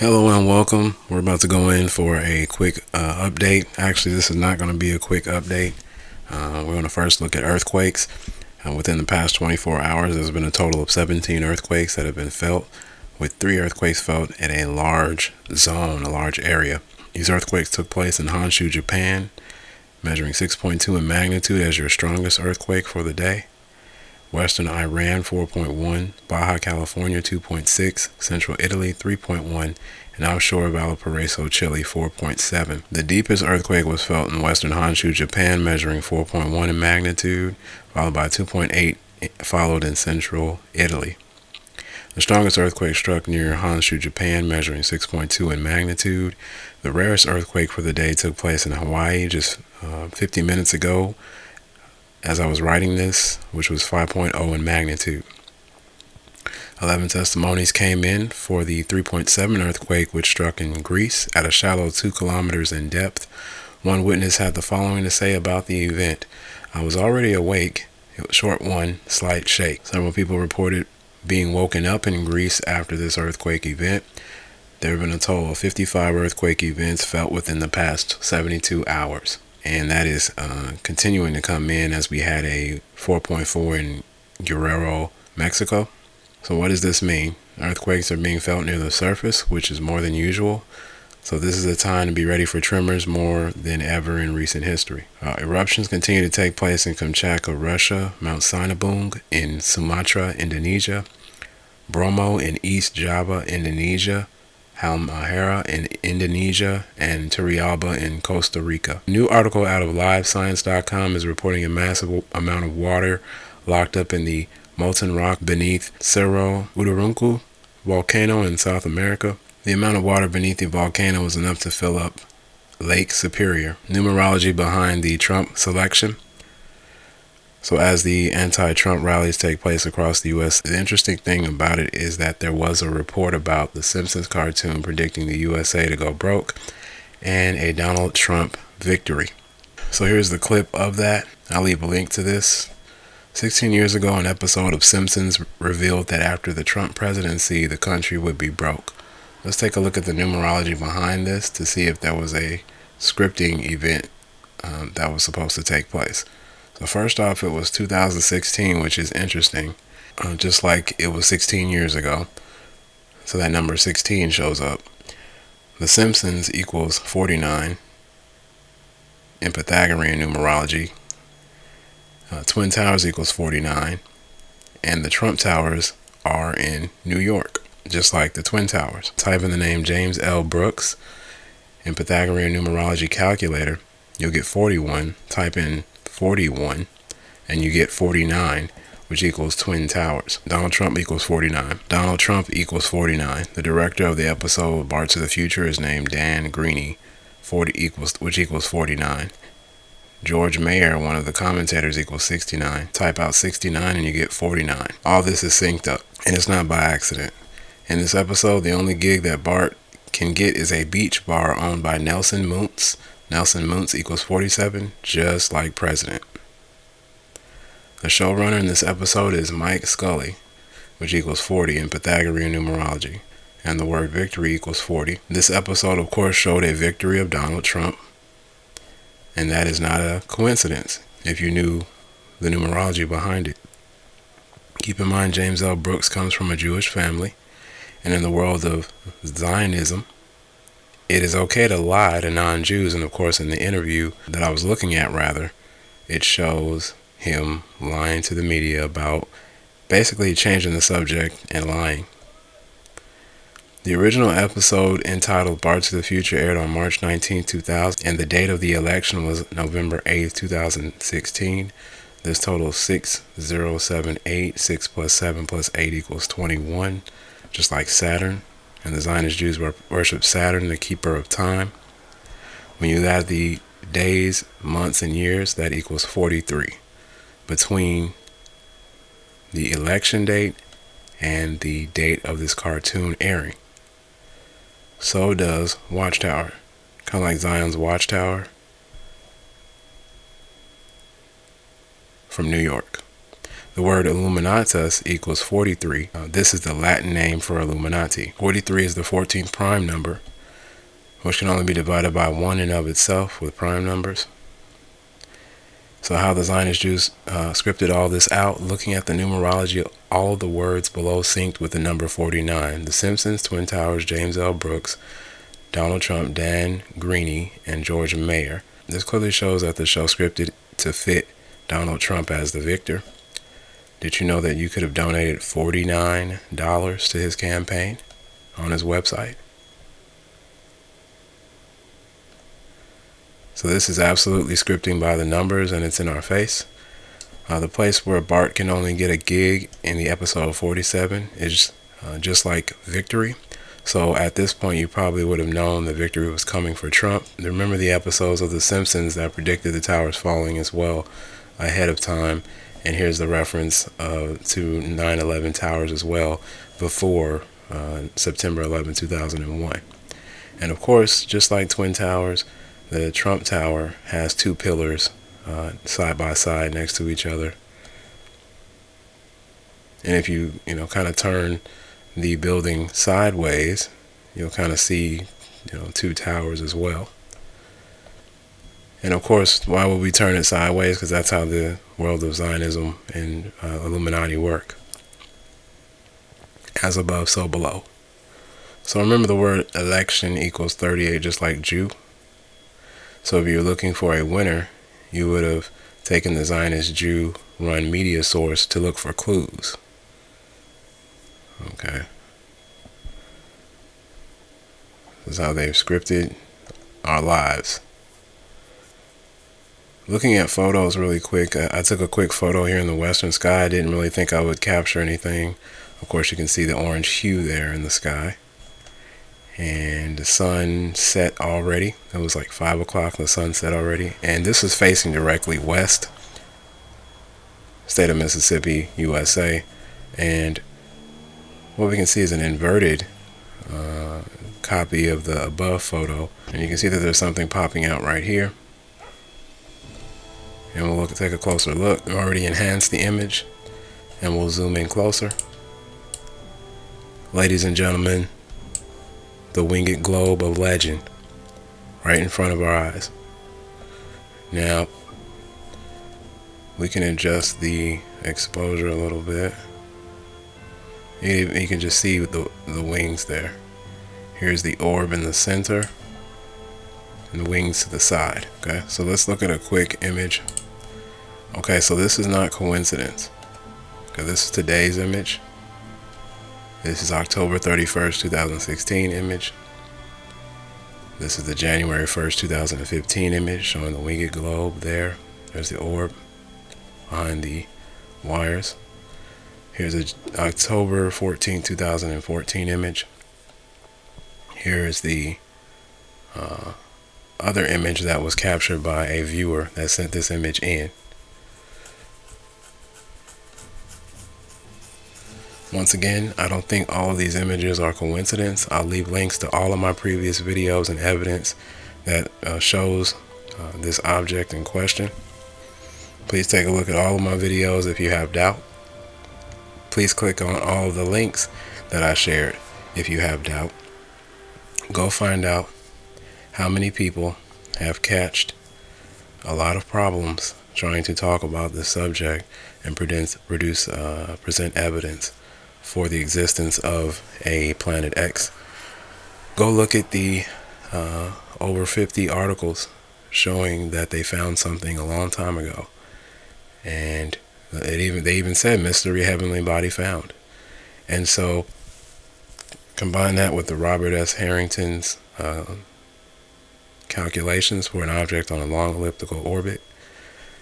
Hello and welcome. We're about to go in for a quick update. Actually, this is not going to be a quick update. We're going to first look at earthquakes. Within the past 24 hours, there's been a total of 17 earthquakes that have been felt, with 3 earthquakes felt in a large zone, a large area. These earthquakes took place in Honshu, Japan, measuring 6.2 in magnitude as your strongest earthquake for the day. Western Iran 4.1, Baja California 2.6, Central Italy 3.1, and offshore Valparaiso, Chile 4.7. The deepest earthquake was felt in Western Honshu, Japan, measuring 4.1 in magnitude, followed by 2.8 followed in Central Italy. The strongest earthquake struck near Honshu, Japan, measuring 6.2 in magnitude. The rarest earthquake for the day took place in Hawaii just 50 minutes ago, as I was writing this, which was 5.0 in magnitude. 11 testimonies came in for the 3.7 earthquake, which struck in Greece at a shallow 2 kilometers in depth. One witness had the following to say about the event: "I was already awake. It was short one, slight shake." Several people reported being woken up in Greece after this earthquake event. There have been a total of 55 earthquake events felt within the past 72 hours. And that is continuing to come in, as we had a 4.4 in Guerrero, Mexico. So what does this mean? Earthquakes are being felt near the surface, which is more than usual. So this is a time to be ready for tremors more than ever in recent history. Eruptions continue to take place in Kamchatka, Russia, Mount Sinabung in Sumatra, Indonesia, Bromo in East Java, Indonesia, Halmahera in Indonesia, and Turrialba in Costa Rica. A new article out of LiveScience.com is reporting a massive amount of water locked up in the molten rock beneath Cerro Ururuncu volcano in South America. The amount of water beneath the volcano was enough to fill up Lake Superior. Numerology behind the Trump selection. So as the anti-Trump rallies take place across the U.S., the interesting thing about it is that there was a report about the Simpsons cartoon predicting the USA to go broke and a Donald Trump victory. So here's the clip of that. I'll leave a link to this. 16 years ago, an episode of Simpsons revealed that after the Trump presidency, the country would be broke. Let's take a look at the numerology behind this to see if there was a scripting event that was supposed to take place. So first off, it was 2016, which is interesting, just like it was 16 years ago. So that number 16 shows up. The Simpsons equals 49 in Pythagorean numerology. Twin Towers equals 49, and the Trump Towers are in New York, just like the Twin Towers. Type in the name James L. Brooks in Pythagorean numerology calculator, you'll get 41. Type in 41 and you get 49, which equals Twin Towers. Donald Trump equals 49. Donald Trump equals 49. The director of the episode Bart to the Future is named Dan Greeny, which equals 49. George Mayer, one of the commentators, equals 69. Type out 69 and you get 49. All this is synced up, and it's not by accident. In this episode, the only gig that Bart can get is a beach bar owned by Nelson Muntz. Nelson Muntz equals 47, just like President. The showrunner in this episode is Mike Scully, which equals 40 in Pythagorean numerology, and the word victory equals 40. This episode, of course, showed a victory of Donald Trump, and that is not a coincidence if you knew the numerology behind it. Keep in mind, James L. Brooks comes from a Jewish family, and in the world of Zionism, it is okay to lie to non-Jews. And of course, in the interview that I was looking at, it shows him lying to the media about basically changing the subject and lying. The original episode, entitled Bart to the Future, aired on March 19, 2000, and the date of the election was November 8, 2016. This totals 6078. 6 plus 7 plus 8 equals 21, just like Saturn. And the Zionist Jews worship Saturn, the keeper of time. When you add the days, months, and years, that equals 43 between the election date and the date of this cartoon airing. So does Watchtower, kind of like Zion's Watchtower from New York. The word illuminatus equals 43. This is the Latin name for Illuminati. 43 is the 14th prime number, which can only be divided by 1 in of itself with prime numbers. So how the Zionist Jews scripted all this out, looking at the numerology, all of the words below synced with the number 49. The Simpsons, Twin Towers, James L. Brooks, Donald Trump, Dan Greeny, and George Mayer. This clearly shows that the show scripted to fit Donald Trump as the victor. Did you know that you could have donated $49 to his campaign on his website? So this is absolutely scripting by the numbers, and it's in our face. The place where Bart can only get a gig in the episode 47 is just like victory. So at this point, you probably would have known the victory was coming for Trump. Remember the episodes of The Simpsons that predicted the towers falling as well ahead of time. And here's the reference to 9/11 towers as well before September 11, 2001. And of course, just like Twin Towers, the Trump Tower has two pillars side by side next to each other. And if you kind of turn the building sideways, you'll kind of see two towers as well. And of course, why would we turn it sideways? Because that's how the world of Zionism and Illuminati work. As above, so below. So remember, the word election equals 38, just like Jew. So if you're looking for a winner, you would have taken the Zionist Jew run media source to look for clues. Okay. This is how they've scripted our lives. Looking at photos really quick, I took a quick photo here in the western sky. I didn't really think I would capture anything. Of course, you can see the orange hue there in the sky. And the sun set already. It was like 5 o'clock, the sun set already. And this is facing directly west, state of Mississippi, USA. And what we can see is an inverted copy of the above photo. And you can see that there's something popping out right here. And we'll take a closer look. We already enhanced the image, and we'll zoom in closer. Ladies and gentlemen, the winged globe of legend right in front of our eyes. Now, we can adjust the exposure a little bit. You can just see the wings there. Here's the orb in the center and the wings to the side. Okay, so let's look at a quick image. Okay, so this is not coincidence. Okay, this is today's image. This is October 31st, 2016 image. This is the January 1st, 2015 image showing the winged globe there. There's the orb behind the wires. Here's the October 14, 2014 image. Here is the other image that was captured by a viewer that sent this image in. Once again, I don't think all of these images are coincidence. I'll leave links to all of my previous videos and evidence that shows this object in question. Please take a look at all of my videos if you have doubt. Please click on all of the links that I shared if you have doubt. Go find out how many people have catched a lot of problems trying to talk about this subject and present evidence for the existence of a Planet X. Go look at the over 50 articles showing that they found something a long time ago, and they even said mystery heavenly body found. And so combine that with the Robert S. Harrington's calculations for an object on a long elliptical orbit.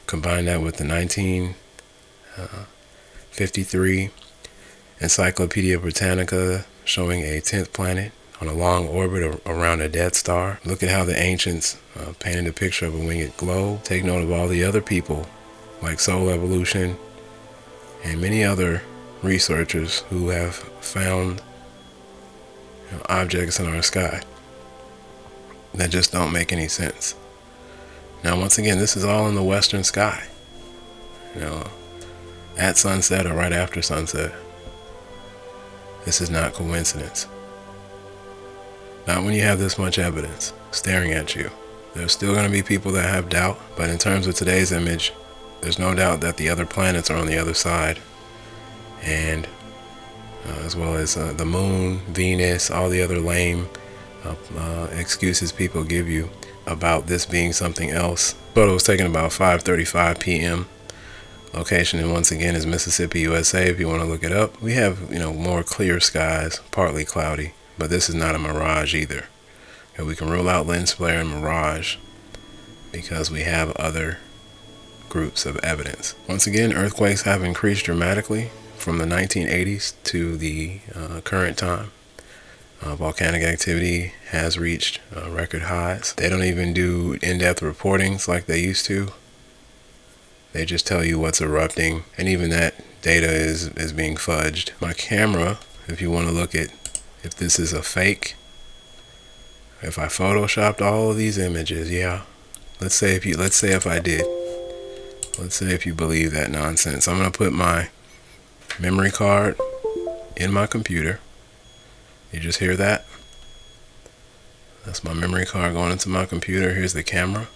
Combine that with the 1953 Encyclopedia Britannica showing a 10th planet on a long orbit around a dead star. Look at how the ancients painted a picture of a winged globe. Take note of all the other people like Soul Evolution and many other researchers who have found objects in our sky that just don't make any sense. Now, once again, this is all in the western sky. at sunset or right after sunset. This is not coincidence. Not when you have this much evidence staring at you. There's still going to be people that have doubt, but in terms of today's image, there's no doubt that the other planets are on the other side. And as well as the moon, Venus, all the other lame excuses people give you about this being something else. Photo was taken about 5:35 p.m. Location, and once again, is Mississippi, USA. If you want to look it up, we have more clear skies, partly cloudy, but this is not a mirage either. And we can rule out lens flare and mirage because we have other groups of evidence. Once again, earthquakes have increased dramatically from the 1980s to the current time. Volcanic activity has reached record highs. They don't even do in-depth reportings like they used to. They just tell you what's erupting, and even that data is being fudged. My camera, if you want to look at if this is a fake, if I photoshopped all of these images, yeah. Let's say if I did. Let's say if you believe that nonsense. I'm gonna put my memory card in my computer. You just hear that? That's my memory card going into my computer. Here's the camera.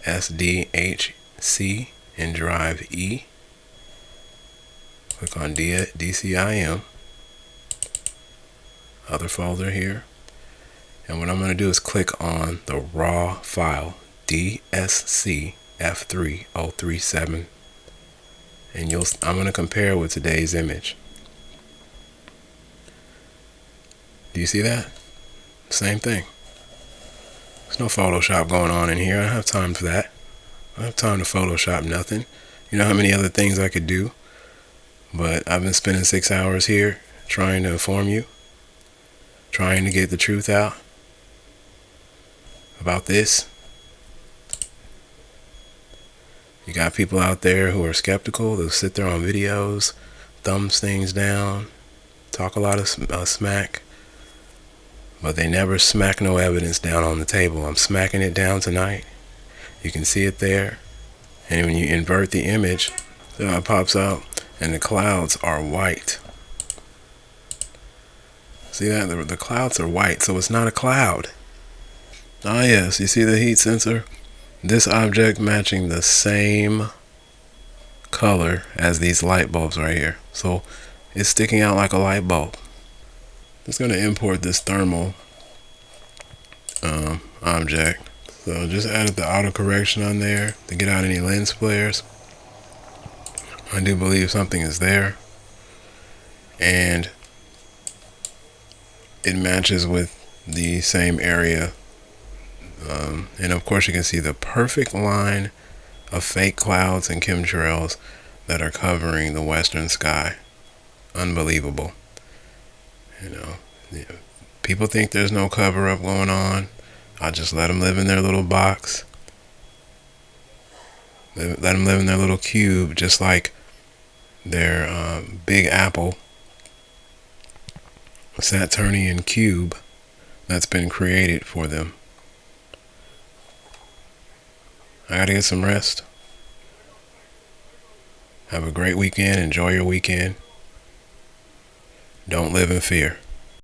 SDHC and drive E. Click on DCIM. Other folder here. And what I'm going to do is click on the raw file, DSCF3037. And I'm going to compare with today's image. Do you see that? Same thing. There's no Photoshop going on in here. I don't have time for that. I don't have time to Photoshop nothing. You know how many other things I could do? But I've been spending 6 hours here trying to inform you, trying to get the truth out about this. You got people out there who are skeptical. They'll sit there on videos, thumbs things down, talk a lot of smack, but they never smack no evidence down on the table. I'm smacking it down tonight. You can see it there, and when you invert the image, it pops out, and the clouds are white. See that? The clouds are white, so it's not a cloud. Ah yes, you see the heat sensor? This object matching the same color as these light bulbs right here. So it's sticking out like a light bulb. Just going to import this thermal object. So just added the auto correction on there to get out any lens flares. I do believe something is there, and it matches with the same area, and of course you can see the perfect line of fake clouds and chemtrails that are covering the western sky. Unbelievable. People think there's no cover up going on. I just let them live in their little box. Let them live in their little cube, just like their big apple Saturnian cube that's been created for them. I gotta get some rest. Have a great weekend. Enjoy your weekend. Don't live in fear.